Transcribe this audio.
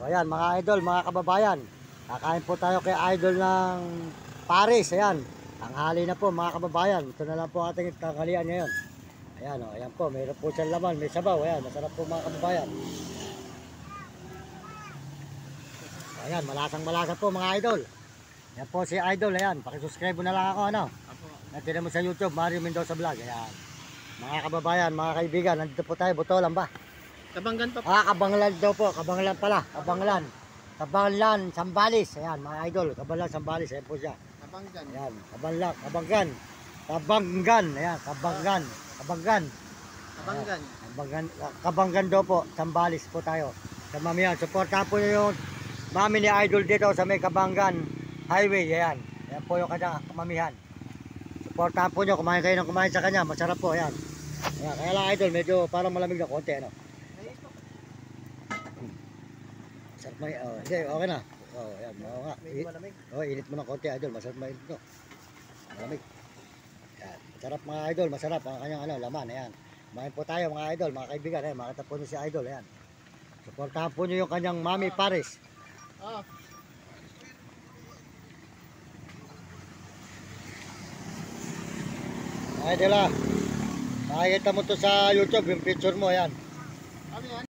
O yan, mga idol, mga kababayan. Kakain po tayo kay idol ng Paris. Ayan. Tanghali na po mga kababayan. Ito na lang po ating tanghalian ngayon. Ayan o, ayan po. Mayroon po siyang laman. May sabaw. Ayan, masarap po mga kababayan. Ayan, malasang-malasa po mga idol. Ayan po si idol. Ayan, pakisubscribe mo na lang ako. Ano? Natin mo sa YouTube, Mario Mendoza Vlog. Ayan. Mga kababayan, mga kaibigan, nandito po tayo. Butolan ba? Kabanggan pa po. Kabanglan daw po. Kabanglan pala. Kabanglan. Kabanglan, Sambales. Ayan, mga idol. Kabanglan, Sambales. Ayan po siya. Kabanggan. Ayan, Kabanglan. Kabanggan. Kabanggan. Ayan, Kabanggan. Kabanggan. Kabanggan. Kabanggan. Kabanggan daw po. Sambales po tayo. Sa mamihan. Supportahan po yung mami ni idol dito sa may Kabanggan Highway. Ayan. Ayan po yung kanyang mamihan. Supportahan po nyo. Kumain kayo ng kumain sa kanya. Masarap po. Ayan. Ayan. Kaya lang idol. Medyo parang malamig na konti. Ano? Masarap may, hindi, okay na. Ayan, oo nga. Init mo ng konti, idol. Masarap mainit no. Malamig. Ayan, masarap mga idol, masarap ang kanyang laman. Ayan. Kumain po tayo mga idol, mga kaibigan. Ayan, makita po niyo si idol. Ayan. Suportahan po niyo yung kanyang Mami Paris. Idol makikita mo to sa YouTube, yung picture mo. Ayan. Ano yan?